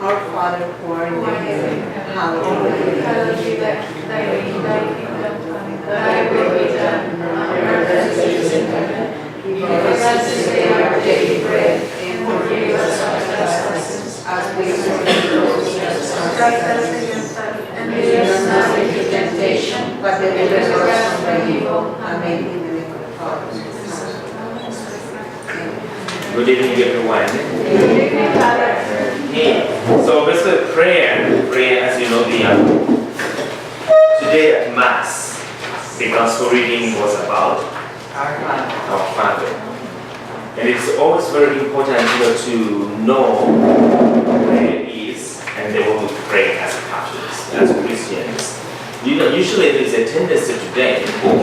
Our Father who art in heaven, hallowed be thy name. Thy kingdom come, thy will be done on earth as it is in heaven. Give us this day our daily bread, and forgive us our trespasses, as we forgive those who trespass against us. And lead us not into temptation, but deliver us from evil. Amen. In the name of the Father. Good evening, everyone. Good evening, Father. Okay. So, basically, prayer, as you know, today at Mass, the Gospel reading was about our Father. And it's always very important, to know what prayer is and then what we pray as Catholics, as Christians. Usually there is a tendency today from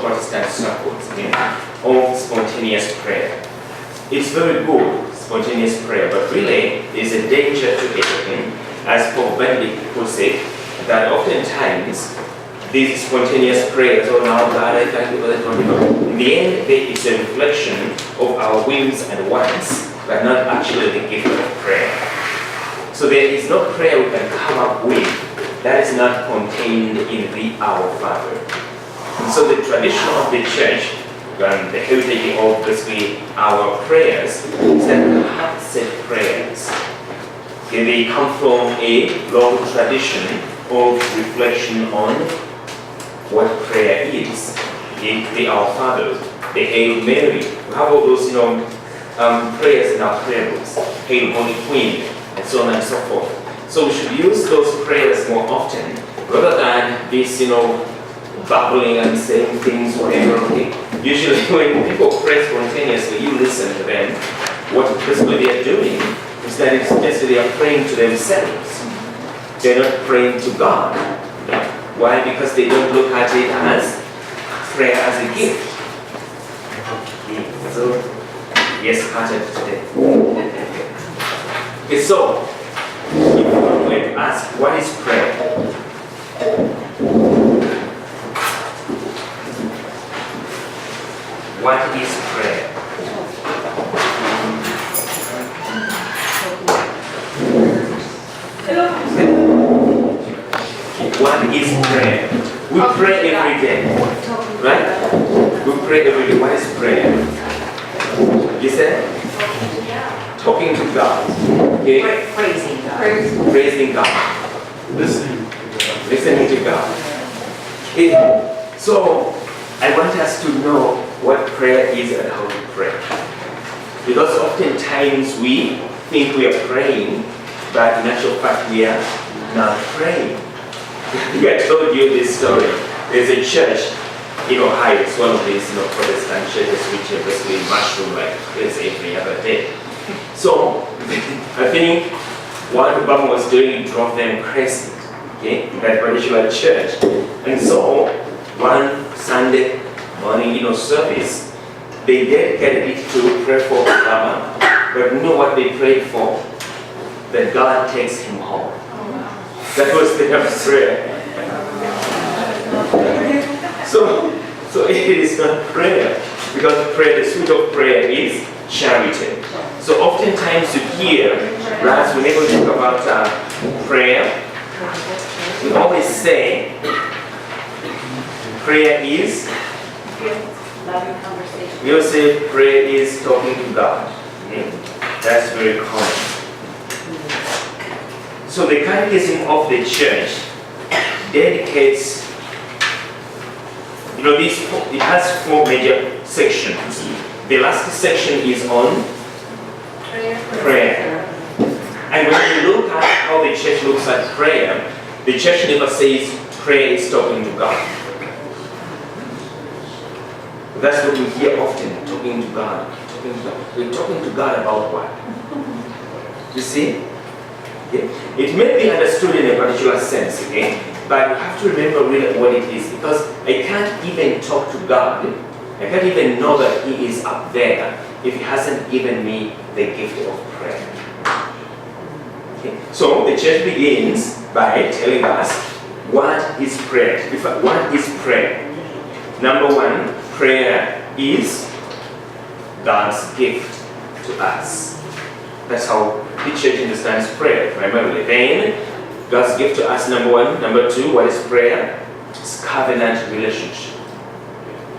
Protestant circles of spontaneous prayer. It's very good, spontaneous prayer, but really there's a danger to it, as Pope Benedict puts it, that oftentimes these spontaneous prayers, oh now God, I thank you for that. In the end, it's a reflection of our whims and wants, but not actually the gift of prayer. So there is no prayer we can come up with that is not contained in the Our Father. And so the tradition of the Church, and the heritage of basically our prayers, is that we have set prayers. Okay, they come from a long tradition of reflection on what prayer is. The Our Father, the Hail Mary. We have all those prayers in our prayer books. Hail Holy Queen, and so on and so forth. So we should use those prayers more often, rather than this, babbling and saying things, whatever. Okay? Usually when people pray spontaneously, you listen to them. What basically they are doing is that it's just they are praying to themselves. They're not praying to God. Why? Because they don't look at it as prayer as a gift. So, yes, started today. Okay, so if you are going to ask, what is prayer? What is prayer? What is prayer? We pray every day, right? We pray every day. What is prayer? You said? Talking to God. Okay? Praising God. Praising God. Listening to God. Okay. So, I want us to know what prayer is and how to pray. Because oftentimes we think we are praying, but in actual fact we are not praying. I told you this story. There's a church in Ohio. It's one of these Protestant churches which are basically mushroom like this every other day. So I think what Obama was doing, it drove them crazy, okay, in that particular church. And so one Sunday morning, service, they dedicated it to pray for Obama, but you know what they prayed for? That God takes him home. That was their prayer. So it is not prayer, because prayer, the sweet of prayer is charity. So oftentimes you hear, right, whenever we talk about prayer, we always say prayer is, Loving conversation. we will say prayer is talking to God. That's very common. So the Catechism of the Church dedicates, it has 4 major sections. The last section is on prayer. And when you look at how the Church looks at prayer, the Church never says prayer is talking to God. That's what we hear often, talking to God. We're talking to God about what? You see? Okay? It may be understood in a particular sense, okay? But you have to remember really what it is, because I can't even talk to God. I can't even know that He is up there if He hasn't given me the gift of prayer. Okay? So the Church begins by telling us what is prayer. What is prayer? Number 1, prayer is God's gift to us. That's how the church understands prayer primarily. Then, God's gift to us, number one. Number two, what is prayer? It's covenant relationship.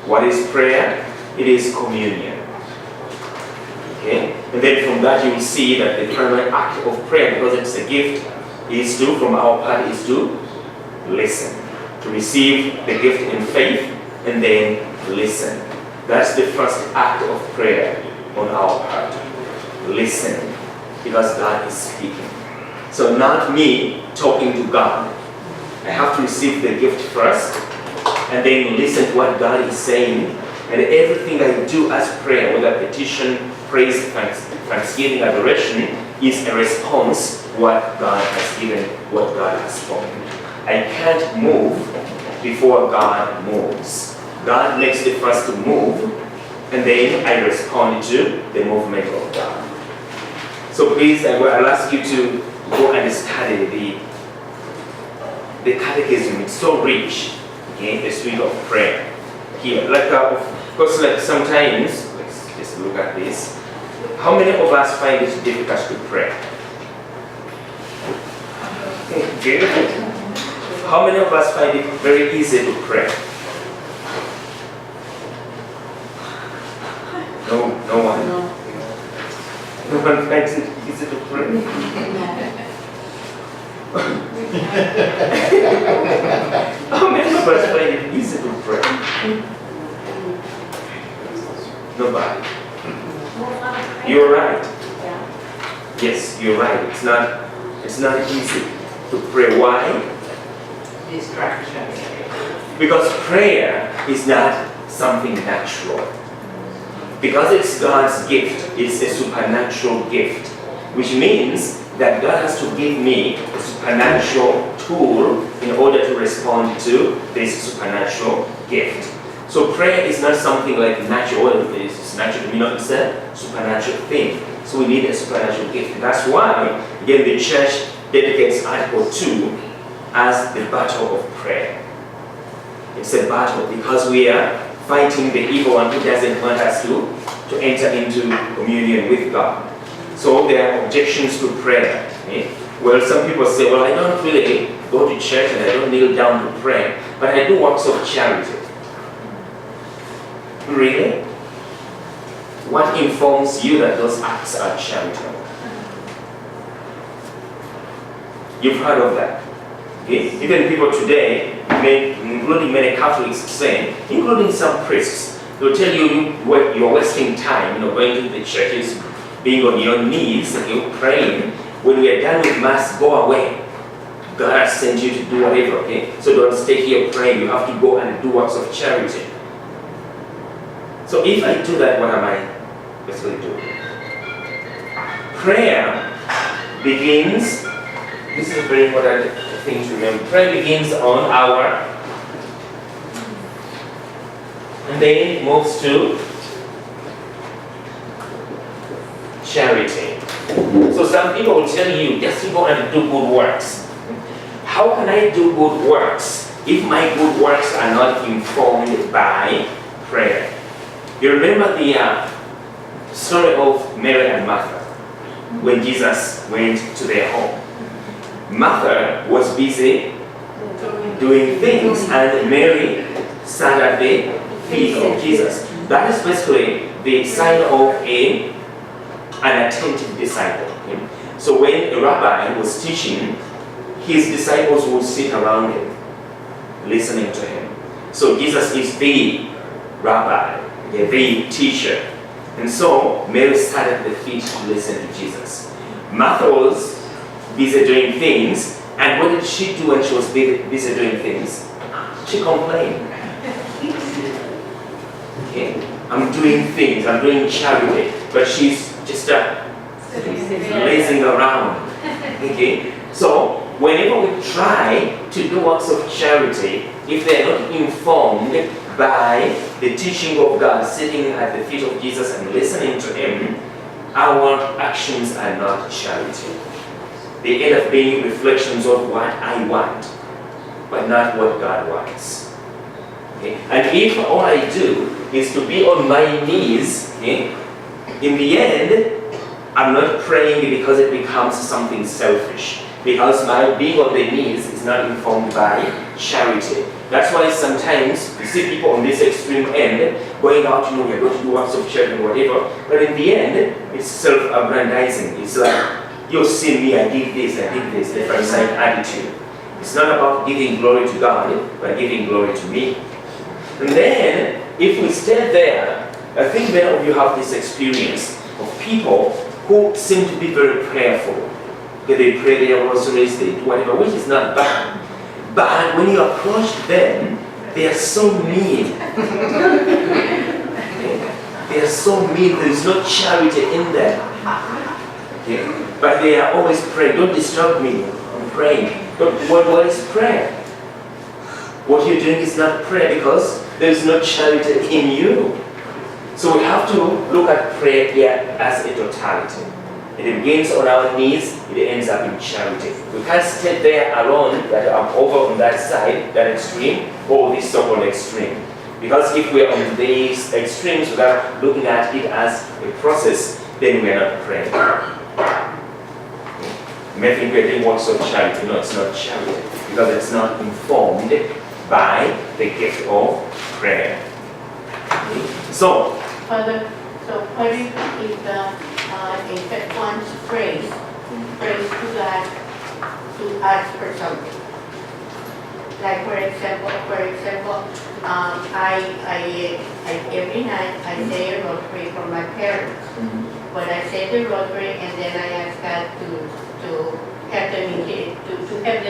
What is prayer? It is communion. Okay? And then from that you will see that the primary act of prayer, because it's a gift, is to, from our part, is to listen. To receive the gift in faith and then listen. That's the first act of prayer on our part. Listen. Because God is speaking. So not me talking to God. I have to receive the gift first and then listen to what God is saying. And everything I do as prayer, whether petition, praise, thanksgiving, adoration, is a response to what God has given, what God has spoken. I can't move before God moves. God makes the first move, and then I respond to the movement of God. So please, I'll ask you to go and study the catechism. It's so rich, okay, the spirit of prayer. Here, like of course, like sometimes, let's just look at this. How many of us find it difficult to pray? Okay. How many of us find it very easy to pray? No one. No one finds it easy to pray. How many of us find it easy to pray? Nobody. You're right. Yes, you're right. It's not easy to pray. Why? Distraction. Because prayer is not something natural. Because it's God's gift, it's a supernatural gift, which means that God has to give me a supernatural tool in order to respond to this supernatural gift. So prayer is not something like natural. It's natural, it's a supernatural thing. So we need a supernatural gift. That's why, again, the church dedicates Article 2 as the battle of prayer. It's a battle because we are fighting the evil one who doesn't want us to enter into communion with God. So there are objections to prayer. Okay? Well, some people say, well, I don't really go to church and I don't kneel down to pray, but I do works of charity. Really? What informs you that those acts are charitable? You've heard of that. Okay? Even people today, including many Catholics, say, including some priests, they'll tell you you're wasting time, going to the churches, being on your knees, and you're praying. When we are done with Mass, go away. God has sent you to do whatever, okay? So don't stay here praying. You have to go and do works of charity. So if I do that, what am I basically doing? Prayer begins, this is a very important thing to remember. Prayer begins on our, and then moves to charity. So some people will tell you, just to go and do good works. How can I do good works if my good works are not informed by prayer? You remember the story of Mary and Martha when Jesus went to their home. Martha was busy doing things and Mary sat at the feet of Jesus. That is basically the sign of an attentive disciple. Okay? So when a rabbi was teaching, his disciples would sit around him, listening to him. So Jesus is the rabbi, the teacher. And so Mary sat at the feet to listen to Jesus. Martha was busy doing things, and what did she do when she was busy doing things? She complained. Okay, I'm doing things, I'm doing charity, but she's just lazing around. Okay, so whenever we try to do works of charity, if they are not informed by the teaching of God, sitting at the feet of Jesus and listening to Him, our actions are not charity. They end up being reflections of what I want, but not what God wants. Okay? And if all I do is to be on my knees, okay, in the end, I'm not praying because it becomes something selfish. Because my being of the needs is not informed by charity. That's why sometimes you see people on this extreme end going out, we're going to do works of charity or whatever, but in the end, it's self-aggrandizing. It's like, you see me, I did this, the Pharisaic attitude. It's not about giving glory to God, but giving glory to me. And then, if we stay there, I think many of you have this experience of people who seem to be very prayerful. They pray their rosaries, they do whatever, which is not bad. But when you approach them, they are so mean. They are so mean, there is no charity in them. Okay? But they are always praying. Don't disturb me, I'm praying. But what is prayer? What you're doing is not prayer because there is no charity in you. So we have to look at prayer here as a totality. It begins on our knees, it ends up in charity. We can't stay there alone, that I'm over on that side, that extreme, or this so-called extreme. Because if we're on these extremes without looking at it as a process, then we're not praying. You may think we're doing works of charity. No, it's not charity. Because it's not informed by the gift of prayer. So, Father, what if one prays to God to ask for something? Like for example, I every night I say a rosary for my parents. But I say the rosary and then I ask God to have them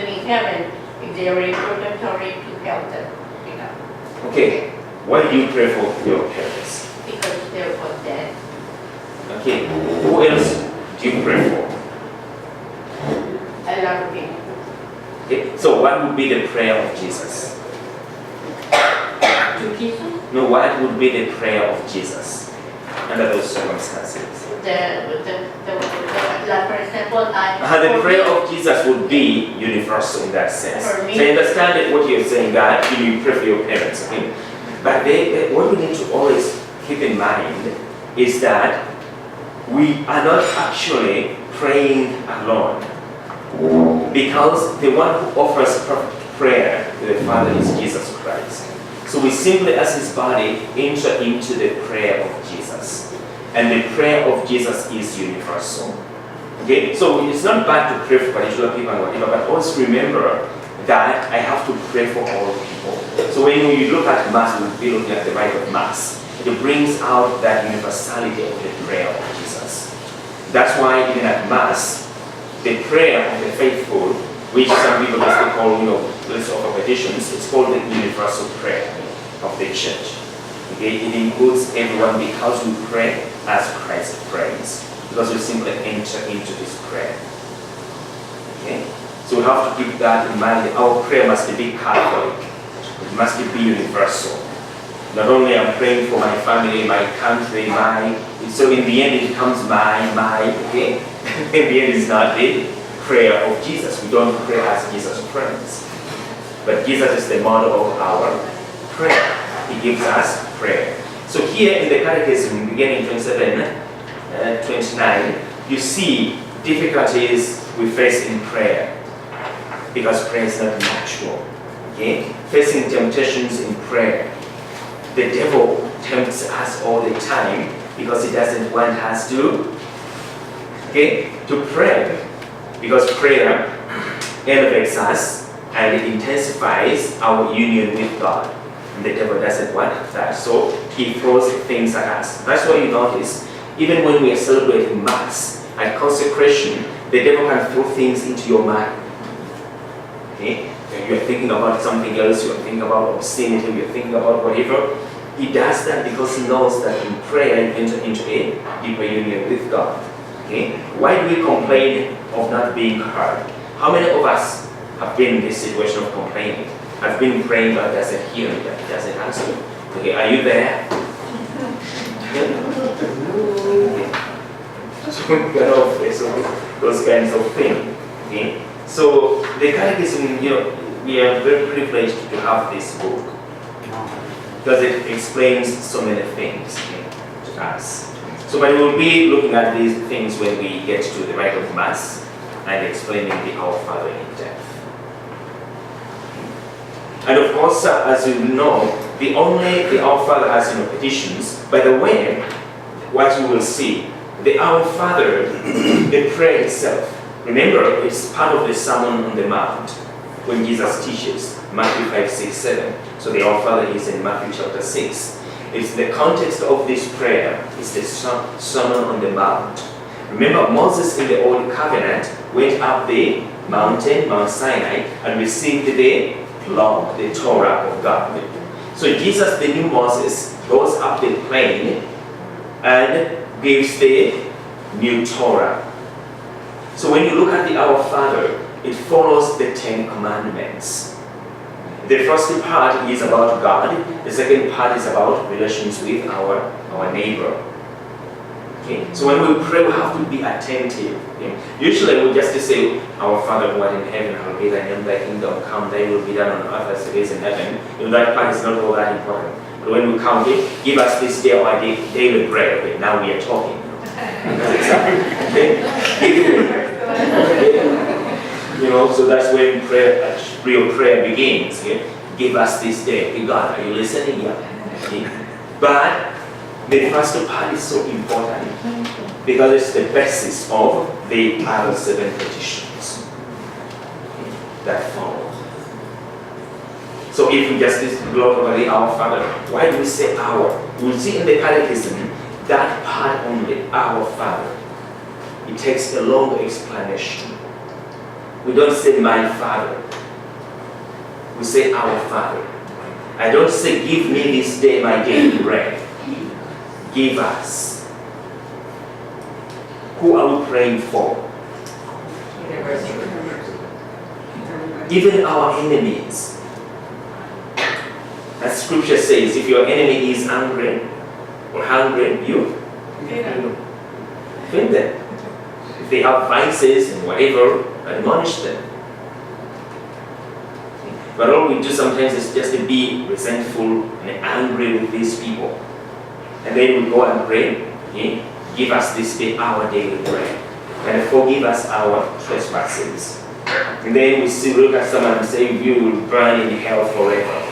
in heaven if they are in purgatory to help them. okay, why do you pray for your parents? Because they're both dead. Okay, who else do you pray for? A lot of people. Okay, so what would be the prayer of Jesus? To Jesus? No, what would be the prayer of Jesus under those circumstances? For example, The prayer of Jesus would be universal in that sense. For me. So I understand what you're saying, God, you pray for your parents. Okay? But what we need to always keep in mind is that we are not actually praying alone. Because the one who offers perfect prayer to the Father is Jesus Christ. So we simply, as His body, enter into the prayer of Jesus. And the prayer of Jesus is universal. Okay? So it's not bad to pray for particular people and whatever, but always remember that I have to pray for all people. So when you look at Mass, we'll be looking at the rite of Mass. It brings out that universality of the prayer of Jesus. That's why even at Mass, the prayer of the faithful, which some people just call, list of petitions, it's called the universal prayer of the church. Okay? It includes everyone because we pray as Christ prays. Because we simply enter into His prayer. Okay? So we have to keep that in mind. Our prayer must be Catholic. It must be universal. Not only I'm praying for my family, my country, so in the end it becomes my, okay? In the end it's not the prayer of Jesus. We don't pray as Jesus prays. But Jesus is the model of our prayer. He gives us prayer. So here in the Catechism, beginning 29, you see difficulties we face in prayer. Because prayer is not natural. Okay? Facing temptations in prayer. The devil tempts us all the time because he doesn't want us to pray. Because prayer elevates us and it intensifies our union with God. And the devil doesn't want that. So he throws things at us. That's why you notice, even when we are celebrating Mass, at consecration, the devil can throw things into your mind. Okay? You're thinking about something else, you're thinking about obscenity, you're thinking about whatever. He does that because he knows that in prayer you enter into a deeper union with God. Okay? Why do we complain of not being heard? How many of us have been in this situation of complaining? I've been praying, God doesn't hear me, God doesn't answer me. Okay, are you there? So get off those kinds of things. Okay? So the Catechism, we are very privileged to have this book because it explains so many things to us. So, but we'll be looking at these things when we get to the rite of Mass and explaining the Our Father in depth. And of course, as you know, the Our Father has petitions. By the way, what you will see, the Our Father, the prayer itself, remember, it's part of the Sermon on the Mount when Jesus teaches, Matthew 5, 6, 7. So the Our Father is in Matthew chapter 6. It's the context of this prayer is the Sermon on the Mount. Remember, Moses in the Old Covenant went up the mountain, Mount Sinai, and received the law, the Torah of God. So Jesus, the new Moses, goes up the plain and gives the new Torah. So when you look at the Our Father, it follows the 10 Commandments. The first part is about God. The second part is about relations with our neighbor. Okay? So when we pray, we have to be attentive. Okay? Usually we just say, Our Father who art in heaven, hallowed be thy name, thy kingdom come, thy will be done on earth as it is in heaven. That part is not all that important. But when we come, okay, give us this day our daily bread. Okay, now we are talking. Okay? So that's when prayer, real prayer begins. Okay? Give us this day. Okay, God, are you listening? Yeah. Okay? But the first part is so important because it's the basis of the other 7 petitions that follow. So if we just gloat over the Our Father, why do we say our? We'll see in the Catechism that part only, Our Father. It takes a long explanation. We don't say my Father. We say Our Father. I don't say give me this day my daily bread. Give us. Who are we praying for? Even our enemies. As Scripture says, if your enemy is angry or hungry, you feed them. If they have vices and whatever, admonish them. But all we do sometimes is just to be resentful and angry with these people. And then we go and pray, okay? Give us this day our daily bread. And forgive us our trespasses. And then we still look at someone and say, you will burn in hell forever.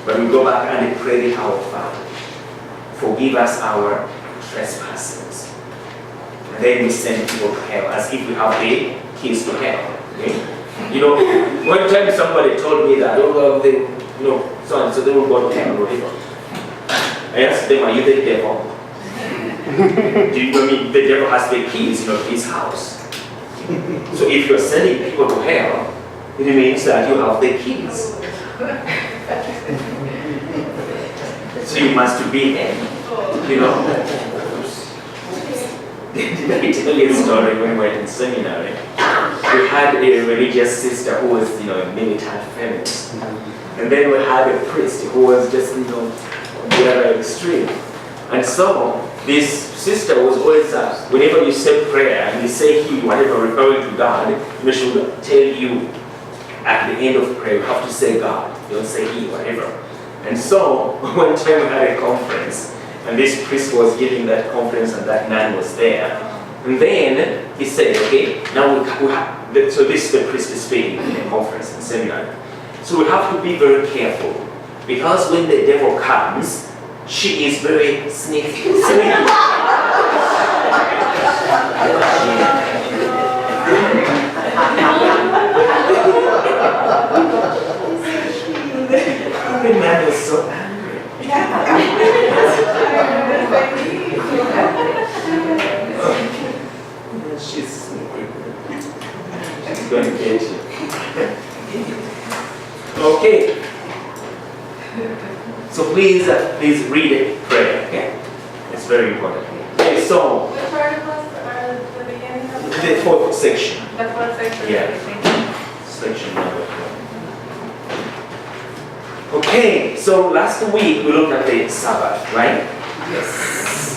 But we go back and pray the Our Father. Forgive us our trespasses. And then we send people to hell as if we have the keys to hell. Okay? One time somebody told me that, so they will go to hell or whatever. I asked them, are you the devil? Do you know the devil has the keys to his house? So if you're sending people to hell, it means that you have the keys. So you must be him, Did I tell you a story when we were in seminary? We had a religious sister who was, a militant feminist. And then we had a priest who was just, the other extreme. And so this sister was always, whenever you say prayer and you say he, whatever, referring to God, she will tell you at the end of prayer, you have to say God. You don't say he, whatever. And so one time we had a conference, and this priest was giving that conference, and that man was there. And then he said, okay, now we have, so this is the priest is speaking in the conference and seminar. So we have to be very careful, because when the devil comes, she is very sneaky. The man was so angry. She's going to get you. Okay. So please read it, pray. Okay, it's very important. Okay, so Which articles are the beginning of the 4th section. The 4th section. Yeah. Section number 4. Okay, so last week we looked at the Sabbath, right? Yes.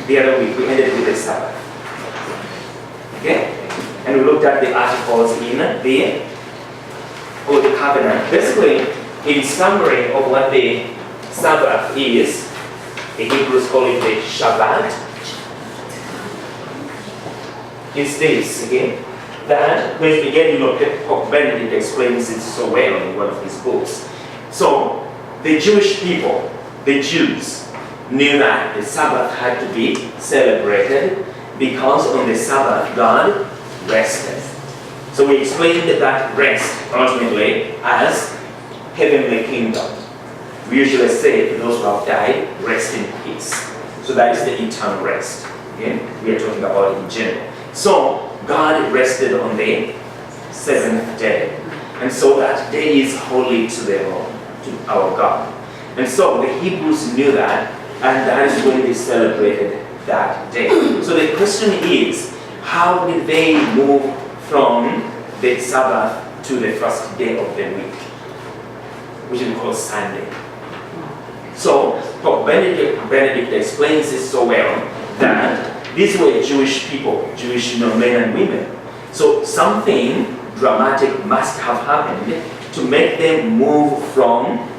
The other week we ended with the Sabbath. Okay? And we looked at the articles in the Old Covenant. Basically, in summary of what the Sabbath is, The Hebrews call it the Shabbat. It's this, okay? That, which again, Pope Benedict explains it so well in one of his books. So, the Jewish people, the Jews, knew that the Sabbath had to be celebrated because on the Sabbath God rested. So we explained that rest ultimately as heavenly kingdom. We usually say to those who have died, rest in peace. So that is the eternal rest. Okay? We are talking about it in general. So God rested on the seventh day. And so that day is holy to the Lord, to our God. And so the Hebrews knew that, and that is when they celebrated that day. So the question is, how did they move from the Sabbath to the first day of the week, which is called Sunday? So Pope Benedict explains this so well that these were Jewish people, Jewish men and women. So something dramatic must have happened to make them move from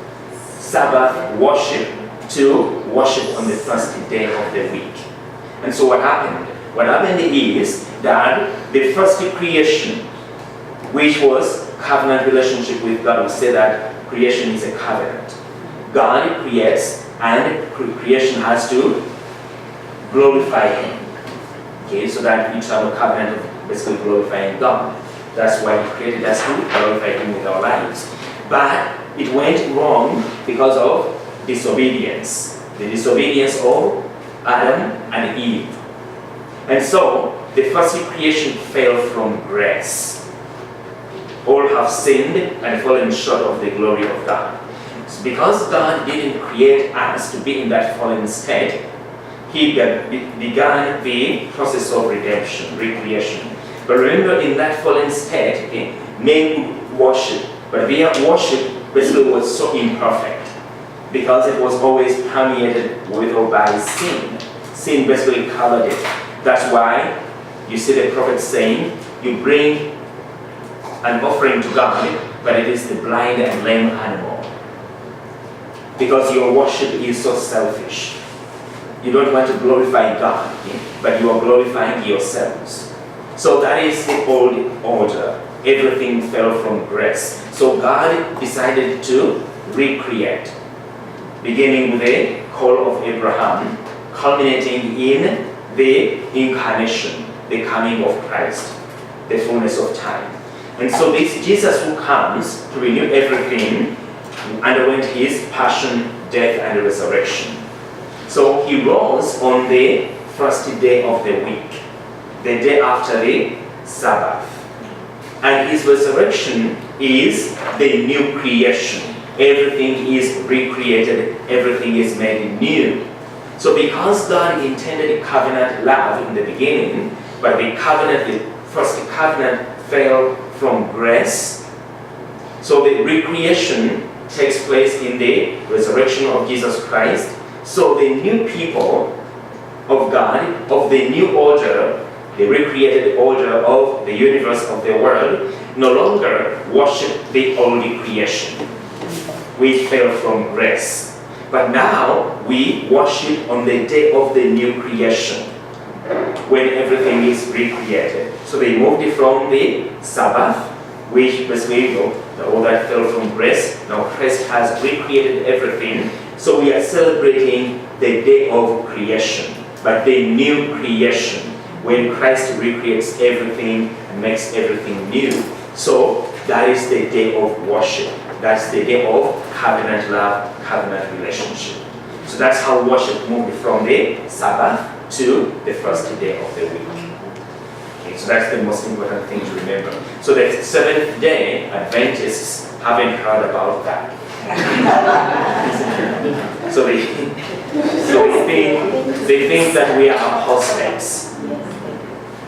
Sabbath worship to worship on the first day of the week. And so what happened? What happened is that the first creation, which was covenant relationship with God, we say that creation is a covenant. God creates, and creation has to glorify Him. Okay, so that eternal covenant of basically glorifying God. That's why He created us to glorify Him with our lives. But it went wrong because of disobedience. The disobedience of Adam and Eve. And so, the first creation fell from grace. All have sinned and fallen short of the glory of God. So because God didn't create us to be in that fallen state, He began the process of redemption, recreation. But remember, in that fallen state, men worship. But their worship basically was so imperfect because it was always permeated with or by sin. Sin basically covered it. That's why you see the prophet saying, you bring an offering to God, but it is the blind and lame animal. Because your worship is so selfish. You don't want to glorify God, but you are glorifying yourselves. So that is the old order. Everything fell from grace. So God decided to recreate, beginning with the call of Abraham, culminating in the incarnation, the coming of Christ, the fullness of time. And so this Jesus who comes to renew everything underwent His passion, death, and resurrection. So He rose on the first day of the week, the day after the Sabbath. And His resurrection is the new creation. Everything is recreated, everything is made new. So because God intended covenant love in the beginning, but the first covenant fell from grace, so the recreation takes place in the resurrection of Jesus Christ. So the new people of God, of the new order, the recreated order of the universe, of the world, no longer worship the old creation, which fell from grace. But now we worship on the day of the new creation, when everything is recreated. So they moved it from the Sabbath, which basically all that fell from grace. Now Christ has recreated everything. So we are celebrating the day of creation, but the new creation, when Christ recreates everything and makes everything new. So that is the day of worship. That's the day of covenant love, covenant relationship. So that's how worship moved from the Sabbath to the first day of the week. Okay, so that's the most important thing to remember. So the seventh day Adventists haven't heard about that. so they think that we are apostates.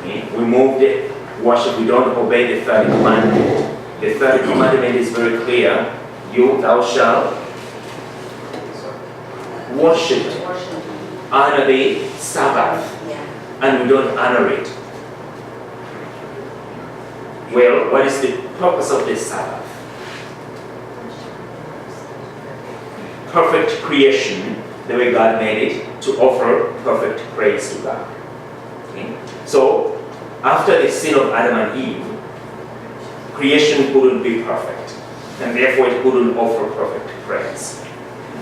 Okay? We moved it, worship, we don't obey the third commandment. The third commandment is very clear. Thou shalt worship, honor the Sabbath, and we don't honor it. Well, what is the purpose of the Sabbath? Perfect creation the way God made it, to offer perfect praise to God. Okay? So, after the sin of Adam and Eve, creation couldn't be perfect, and therefore it couldn't offer perfect praise.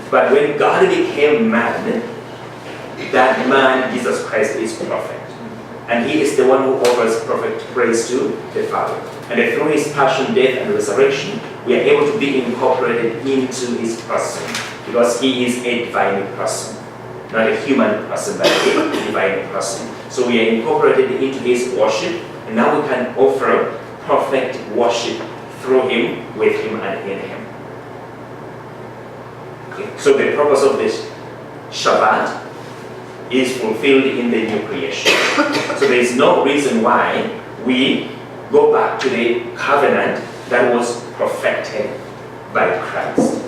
But when God became man, that man, Jesus Christ, is perfect. And he is the one who offers perfect praise to the Father. And through his passion, death, and resurrection, we are able to be incorporated into his person, because he is a divine person. Not a human person, but a divine person. So we are incorporated into his worship, and now we can offer perfect worship through him, with him, and in him. Okay. So the purpose of this Shabbat is fulfilled in the new creation. So there is no reason why we go back to the covenant that was perfected by Christ.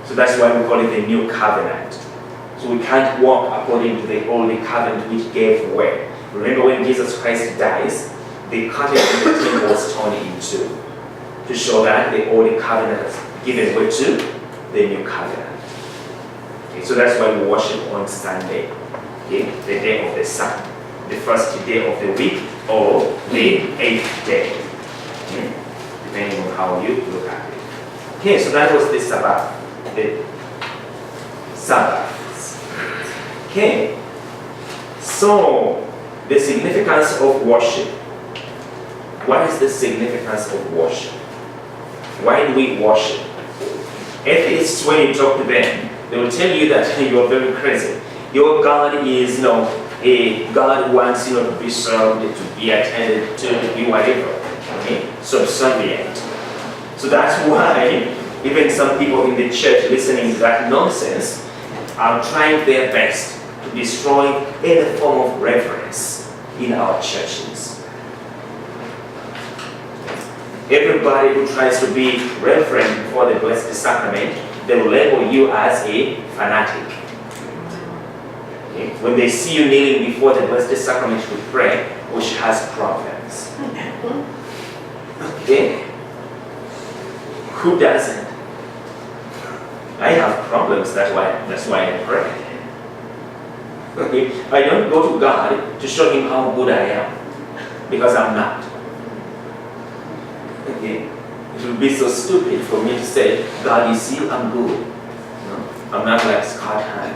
So that's why we call it the new covenant. So we can't walk according to the old covenant which gave way. Remember when Jesus Christ dies, the curtain in the temple was torn in two, to show that the old covenant has given way to the new covenant. Okay, so that's why we worship on Sunday, okay, the day of the sun, the first day of the week, or the 8th day, okay, depending on how you look at it. Okay, so that was the Sabbath. The Sabbaths. Okay, so the significance of worship. What is the significance of worship? Why do we worship? Atheists, when you talk to them, they will tell you that you are very crazy. Your God is, a God who wants to be served, to be attended to be whatever, okay, subservient. So that's why even some people in the church listening to that nonsense are trying their best to destroy any form of reverence in our churches. Everybody who tries to be reverent before the Blessed Sacrament, they will label you as a fanatic. Okay? When they see you kneeling before the Blessed Sacrament to pray, which has problems. Okay? Who doesn't? I have problems, that's why I pray. Okay? I don't go to God to show him how good I am, because I'm not. Okay? It would be so stupid for me to say, God, you see, I'm good. No? I'm not like Scott Hahn.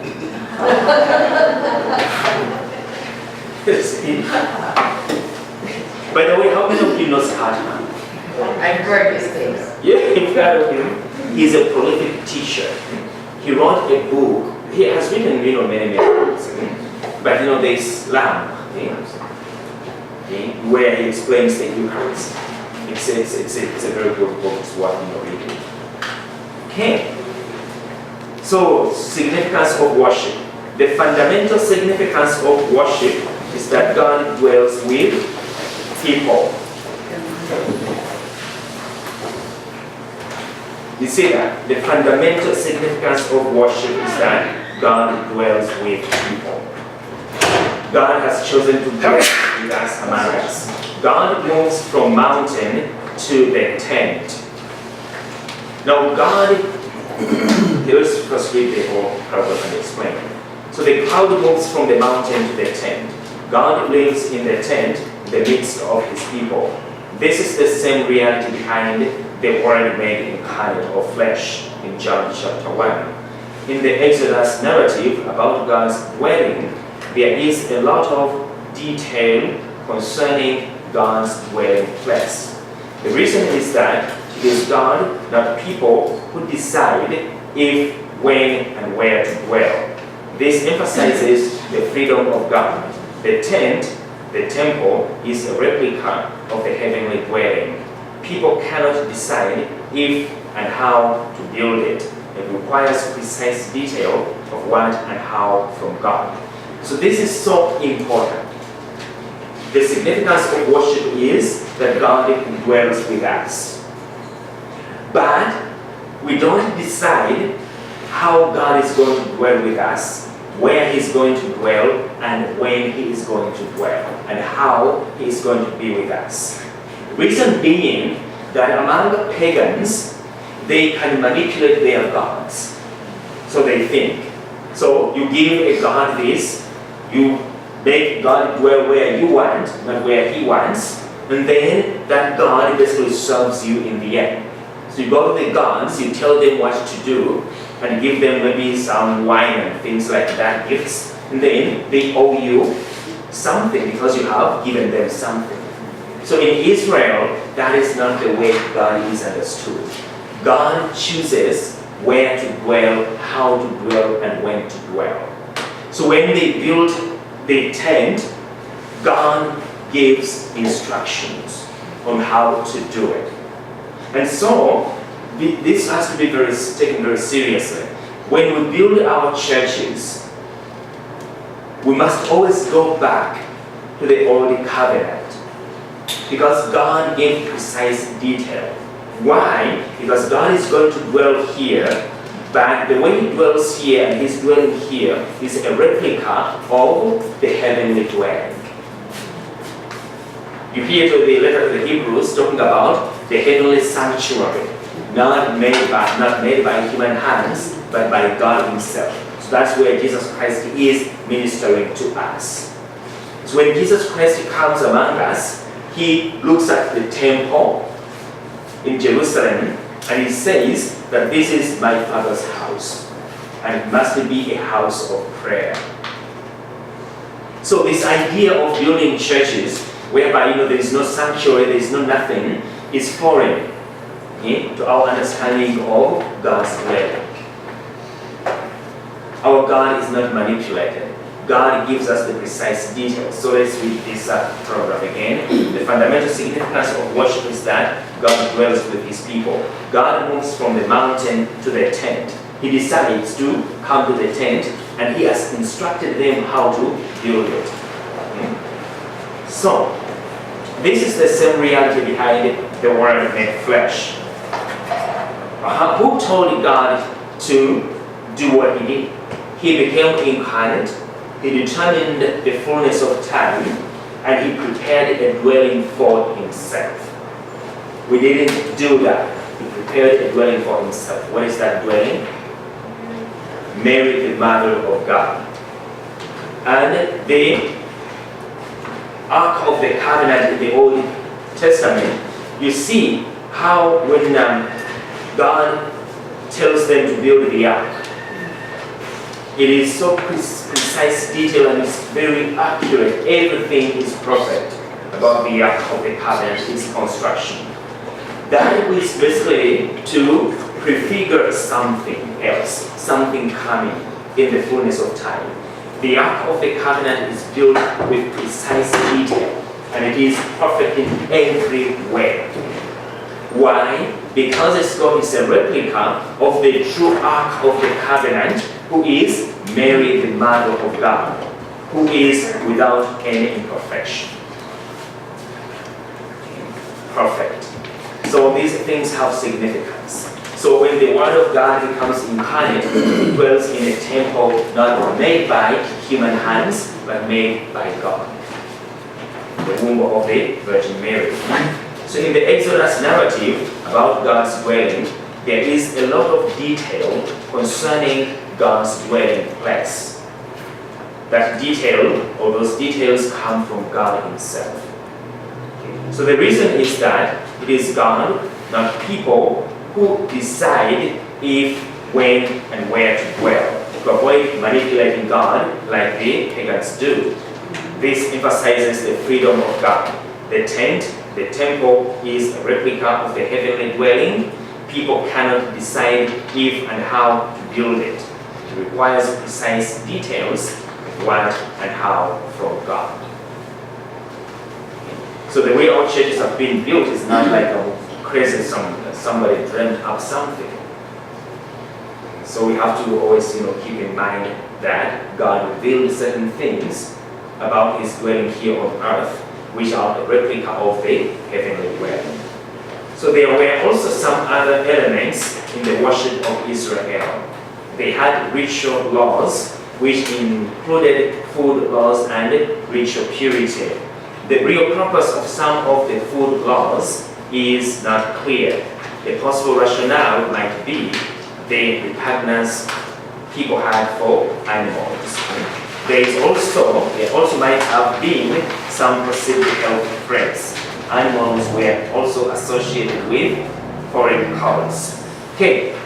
By the way, how many of you know Scott Hahn? I've heard these things. Yeah, you've heard of him. He's a prolific teacher. He wrote a book. He has written, many books. But the Islam, where he explains the Eucharist. It's a very good book. It's worth reading. Okay. So, significance of worship. The fundamental significance of worship is that God dwells with people. You see that? The fundamental significance of worship is that God dwells with people. God has chosen to dwell with us among us. God moves from mountain to the tent. Now God, let's first read the whole parable and explain. So the cloud moves from the mountain to the tent. God lives in the tent in the midst of his people. This is the same reality behind the Word made incarnate of flesh in John chapter 1. In the Exodus narrative about God's dwelling, there is a lot of detail concerning God's dwelling place. The reason is that it is God, not people, who decide if, when, and where to dwell. This emphasizes the freedom of God. The tent, the temple, is a replica of the heavenly dwelling. People cannot decide if and how to build it. It requires precise detail of what and how from God. So this is so important. The significance of worship is that God dwells with us. But we don't decide how God is going to dwell with us, where he's going to dwell, and when he is going to dwell, and how he is going to be with us. Reason being that among the pagans, they can manipulate their gods. So they think. So you give a God this, you make God dwell where you want, not where he wants, and then that God basically serves you in the end. So you go to the gods, you tell them what to do, and give them maybe some wine and things like that, gifts, and then they owe you something because you have given them something. So in Israel, that is not the way God is understood. God chooses where to dwell, how to dwell, and when to dwell. So when they build the tent, God gives instructions on how to do it. And so, this has to be taken very seriously. When we build our churches, we must always go back to the Old Covenant, because God gave precise detail. Why? Because God is going to dwell here, but the way he dwells here and his dwelling here is a replica of the heavenly dwelling. You hear the letter to the Hebrews talking about the heavenly sanctuary, not made by human hands, but by God himself. So that's where Jesus Christ is ministering to us. So when Jesus Christ comes among us, he looks at the temple in Jerusalem and he says that this is my Father's house and it must be a house of prayer. So this idea of building churches whereby there is no sanctuary, there is no nothing, is foreign to our understanding of God's dwelling. Our God is not manipulated. God gives us the precise details. So let's read this program again. The fundamental significance of worship is that God dwells with his people. God moves from the mountain to the tent. He decides to come to the tent and he has instructed them how to build it. So, this is the same reality behind the Word made flesh. Who told God to do what he did? He became incarnate. He determined the fullness of time, and he prepared a dwelling for himself. We didn't do that. He prepared a dwelling for himself. What is that dwelling? Mary, the mother of God. And the Ark of the Covenant in the Old Testament, you see how when God tells them to build the ark, it is so precise detail and it's very accurate. Everything is perfect about the Ark of the Covenant, its construction. That is basically to prefigure something else, something coming in the fullness of time. The Ark of the Covenant is built with precise detail and it is perfect in every way. Why? Because it's a replica of the true Ark of the Covenant, who is Mary, the mother of God, who is without any imperfection. Perfect. So these things have significance. So when the Word of God becomes incarnate, it dwells in a temple not made by human hands, but made by God. The womb of the Virgin Mary. So in the Exodus narrative about God's dwelling, there is a lot of detail concerning God's dwelling place. That detail, or those details, come from God himself. Okay. So the reason is that it is God, not people, who decide if, when, and where to dwell, to avoid manipulating God like the pagans do. This emphasizes the freedom of God. The tent, the temple, is a replica of the heavenly dwelling. People cannot decide if and how to build it. It requires precise details of what and how from God. So the way our churches have been built is not like a crazy somebody dreamt up something. So we have to always keep in mind that God revealed certain things about his dwelling here on earth, which are a replica of the heavenly dwelling. So there were also some other elements in the worship of Israel. They had ritual laws, which included food laws and ritual purity. The real purpose of some of the food laws is not clear. The possible rationale might be the repugnance people had for animals. There also might have been some perceived health threats. Animals were also associated with foreign powers. Okay,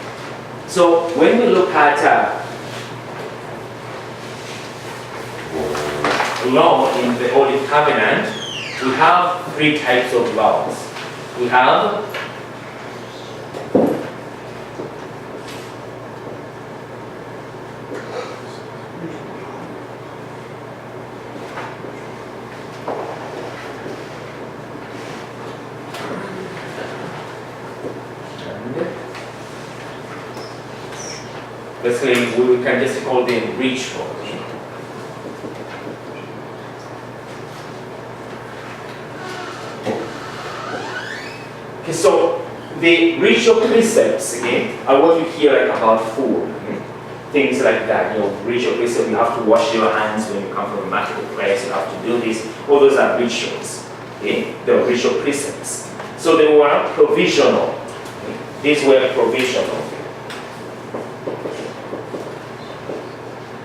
so when we look at law in the Old Covenant, we have 3 types of laws. We have basically we can just call them rituals. Okay, so the ritual precepts again are what you hear like about food, things like that. Ritual precepts, you have to wash your hands when you come from a marketplace, you have to do this. All those are rituals. Okay? They were ritual precepts. So they were provisional. Okay? These were provisional.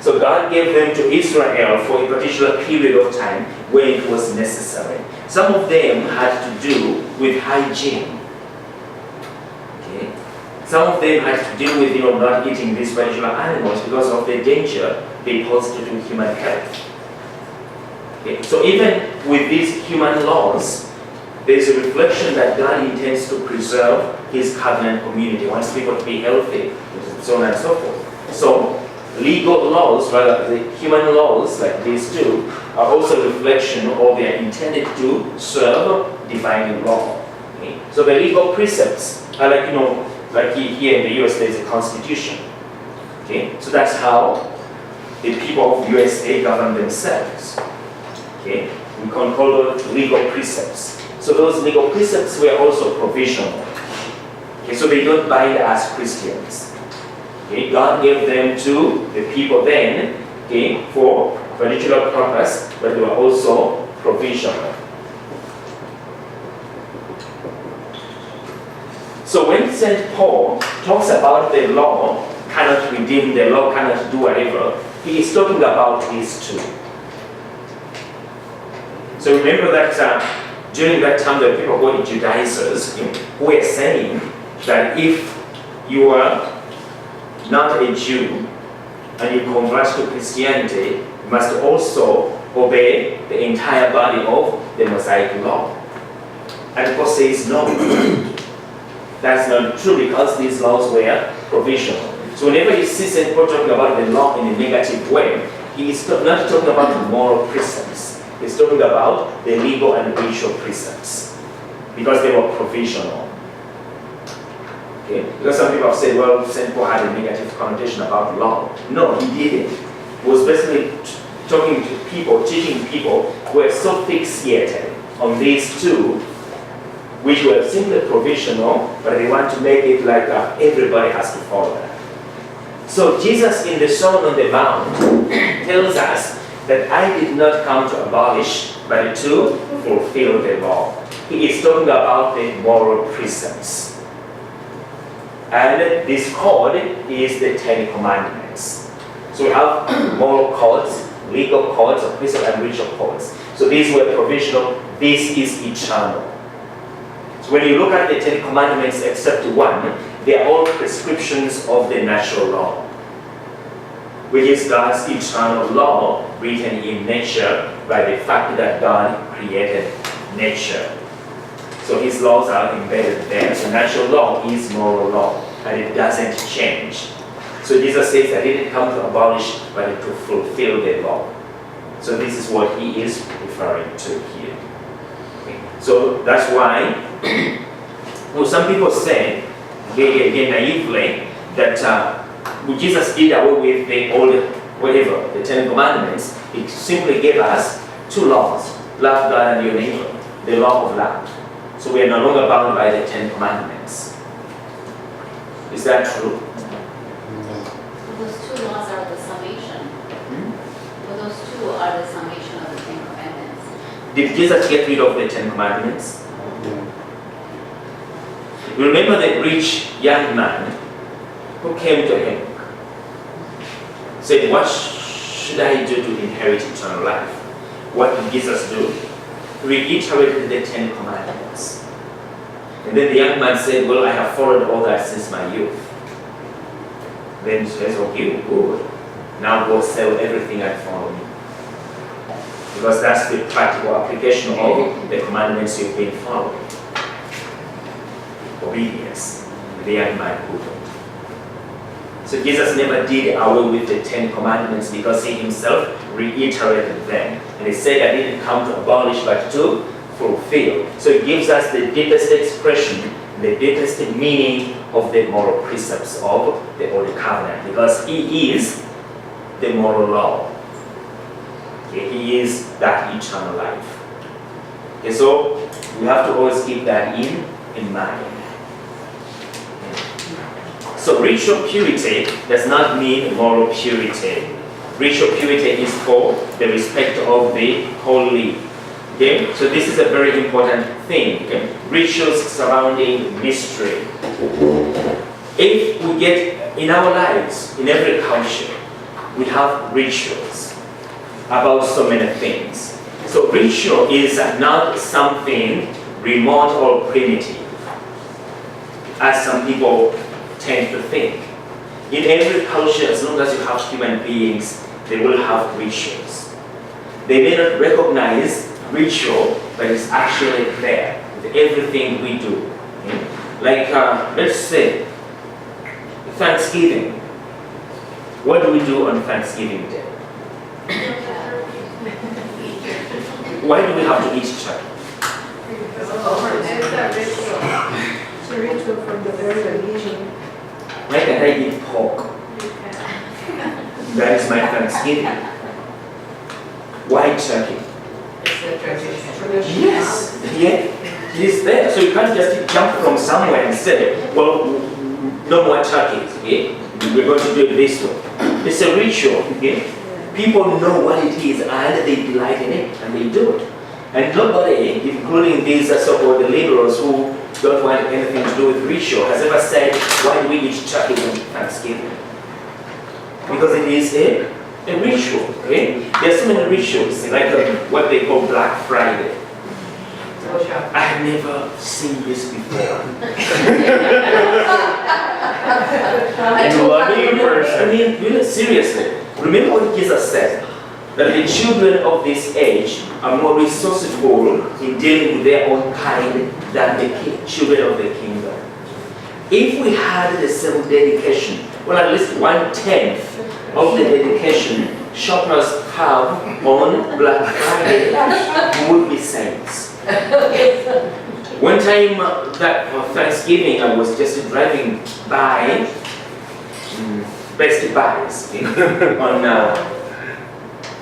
So God gave them to Israel for a particular period of time when it was necessary. Some of them had to do with hygiene. Okay? Some of them had to do with not eating these particular animals because of the danger they posed to human health. Okay? So even with these human laws, there is a reflection that God intends to preserve His covenant community, wants people to be healthy, so on and so forth. So legal laws, rather the human laws like these two, are also a reflection of they are intended to serve divine law. Okay? So the legal precepts are like, like here in the US there is a constitution. Okay? So that's how the people of USA govern themselves. Okay? We can call those legal precepts. So those legal precepts were also provisional. Okay? So they don't bind us Christians. Okay, God gave them to the people then, okay, for a particular purpose, but they were also provisional. So when St. Paul talks about the law cannot redeem, the law cannot do whatever, he is talking about these two. So remember that during that time the people were Judaizers who were saying that if you are not a Jew, and you convert to Christianity, you must also obey the entire body of the Mosaic law. And Paul says no. That's not true because these laws were provisional. So whenever you see St. Paul talking about the law in a negative way, he is not talking about the moral precepts. He's talking about the legal and ritual precepts because they were provisional. Okay? Because some people have said, well, St. Paul had a negative connotation about law. No, he didn't. He was basically talking to people, teaching people who were so fixated on these two, which were simply provisional, but they want to make it like everybody has to follow that. So Jesus in the Sermon on the Mount tells us that I did not come to abolish, but to fulfill the law. He is talking about the moral precepts. And this code is the 10 Commandments. So we have moral codes, legal codes, or precept and ritual codes. So these were provisional, this is eternal. So when you look at the 10 Commandments except one, they are all prescriptions of the natural law, which is God's eternal law written in nature by the fact that God created nature. So His laws are embedded there. So natural law is moral law, and it doesn't change. So Jesus says, I didn't come to abolish, but to fulfill the law. So this is what He is referring to here. Okay. So that's why, well, some people say, again naively, that Jesus did away with the old, whatever, the 10 Commandments. He simply gave us two laws: love God and your neighbor, the law of love. So we are no longer bound by the 10 Commandments. Is that true? Those two laws are the summation. Well, those two are the summation of the 10 Commandments. Did Jesus get rid of the 10 Commandments? Remember the rich young man who came to Him. said, what should I do to inherit eternal life? What did Jesus do? Reiterated the 10 commandments. And then the young man said, well, I have followed all that since my youth. Then he says, okay, good. Now go sell everything and follow me. Because that's the practical application of the commandments you've been following. Obedience. The young man couldn't. So Jesus never did away with the 10 commandments because he himself reiterated them. And he said, I didn't come to abolish but to fulfill. So it gives us the deepest expression, the deepest meaning of the moral precepts of the Old Covenant. Because he is the moral law. Okay, he is that eternal life. Okay, so we have to always keep that in mind. So ritual purity does not mean moral purity. Ritual purity is for the respect of the holy. Okay? So this is a very important thing. Okay? Rituals surrounding mystery. If we get in our lives, in every culture, we have rituals about so many things. So ritual is not something remote or primitive, as some people tend to think. In every culture, as long as you have human beings, they will have rituals. They may not recognize ritual, but it's actually there with everything we do. Okay? Like, let's say, Thanksgiving. What do we do on Thanksgiving Day? Why do we have to eat turkey? It's a ritual from the very beginning. Why can't I eat pork? That is my Thanksgiving. Why turkey? It's the tradition. Yes, yeah, it is there. So you can't just jump from somewhere and say, well, no more turkeys, okay? We're going to do it this way. It's a ritual, okay? People know what it is and they delight in it and they do it. And nobody, including these so-called liberals who don't want anything to do with ritual, has ever said, why do we eat turkey on Thanksgiving? Because it is a ritual, okay? There are so many rituals, like what they call Black Friday. I have never seen this before. I mean, really, seriously. Remember what Jesus said, that the children of this age are more resourceful in dealing with their own kind than the children of the kingdom. If we had the same dedication, well, at least 1/10 of the dedication shoppers have on Black Friday, we would be saints. One time that Thanksgiving, I was just driving by Best Buys on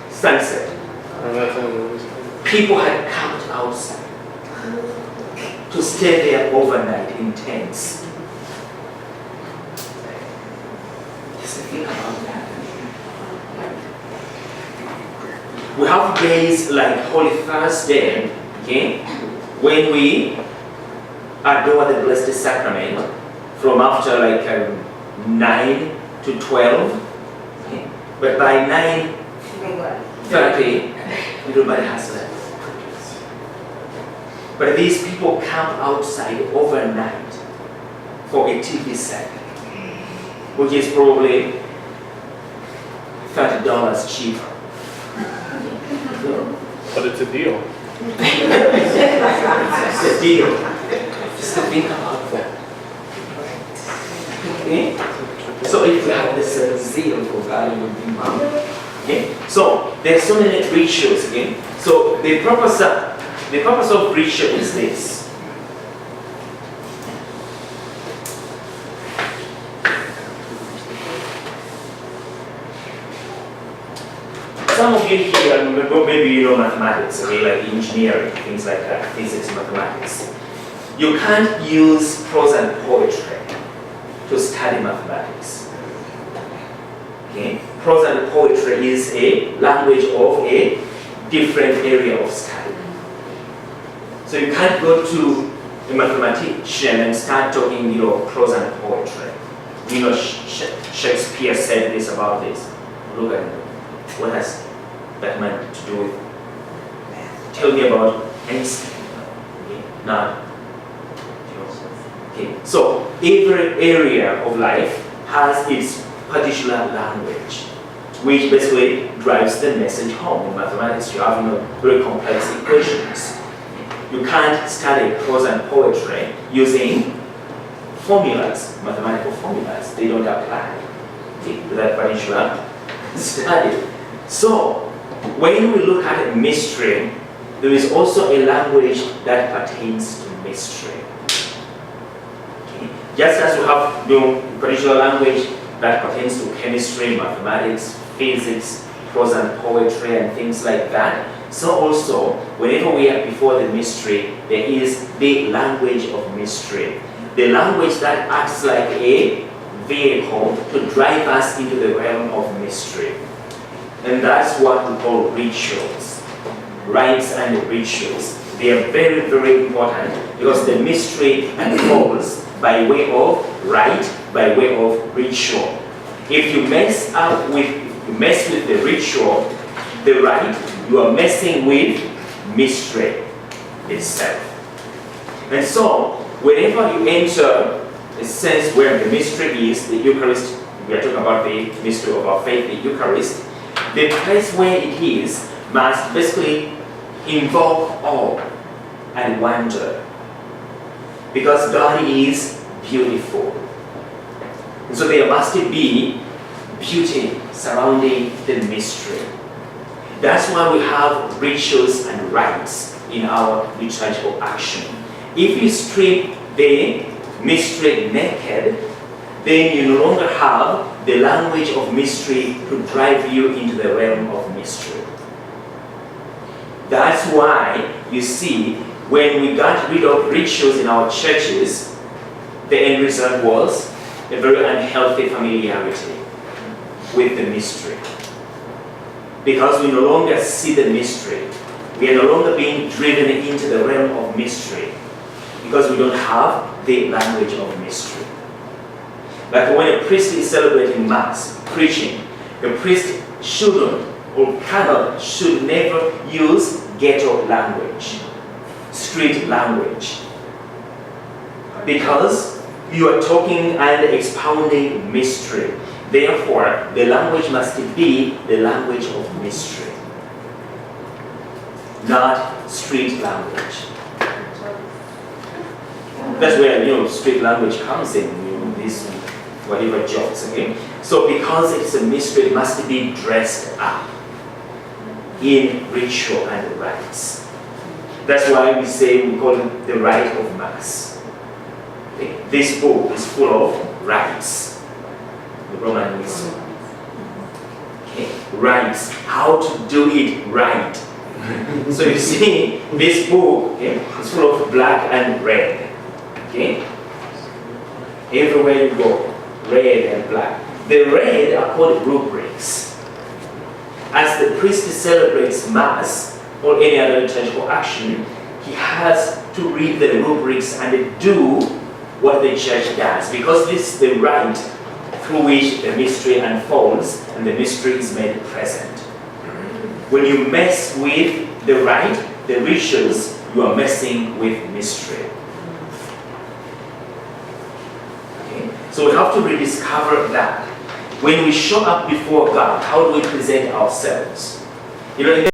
Sunset. People had camped outside to stay there overnight in tents. Just think about that. We have days like Holy Thursday, okay, when we adore the Blessed Sacrament from after like 9 to 12, okay? But by 9:30, everybody has left. But these people camp outside overnight for a TV set, which is probably $30 cheaper. But it's a deal. It's a deal. Just to think about that. Okay? So if we have this zeal for God, it would be mom. Okay? So there are so many rituals. Okay? So the purpose of ritual is this. Some of you here, maybe you know mathematics, okay, like engineering, things like that, physics, mathematics. You can't use prose and poetry to study mathematics. Okay? Prose and poetry is a language of a different area of study. So you can't go to a mathematician and start talking, prose and poetry. Shakespeare said this about this. look at what has that man to do with? Tell me about Einstein. Okay, not. Okay, so every area of life has its particular language, which basically drives the message home. In mathematics, you have very complex equations. You can't study prose and poetry using formulas, mathematical formulas. They don't apply to that particular study. So, when we look at mystery, there is also a language that pertains to mystery. Okay. Just as we have particular language that pertains to chemistry, mathematics, physics, prose and poetry, and things like that, so also, whenever we are before the mystery, there is the language of mystery. The language that acts like a vehicle to drive us into the realm of mystery. And that's what we call rituals. Rites and rituals. They are very, very important because the mystery unfolds by way of rite, by way of ritual. If you mess with the ritual, the rite, you are messing with mystery itself. And so, whenever you enter a sense where the mystery is, the Eucharist, we are talking about the mystery of our faith, the Eucharist, the place where it is must basically invoke awe and wonder. Because God is beautiful. And so there must be beauty surrounding the mystery. That's why we have rituals and rites in our liturgical action. If you strip the mystery naked, then you no longer have the language of mystery to drive you into the realm of mystery. That's why you see, when we got rid of rituals in our churches, the end result was a very unhealthy familiarity with the mystery. Because we no longer see the mystery. We are no longer being driven into the realm of mystery because we don't have the language of mystery. Like when a priest is celebrating Mass, preaching, the priest shouldn't or cannot, should never use ghetto language, street language. Because you are talking and expounding mystery. Therefore, the language must be the language of mystery, not street language. That's where street language comes in. These whatever jokes. Okay. So because it's a mystery, it must be dressed up in ritual and rites. That's why we call it the rite of Mass. Okay. This book is full of rites. The Roman Missal. Okay, rites, how to do it right. So you see, this book is full of black and red. Okay, everywhere you go, red and black. The red are called rubrics. As the priest celebrates Mass or any other liturgical action, he has to read the rubrics and do what the church does, because this is the rite through which the mystery unfolds and the mystery is made present. When you mess with the rite, the rituals, you are messing with mystery. Okay? So we have to rediscover that. When we show up before God, how do we present ourselves?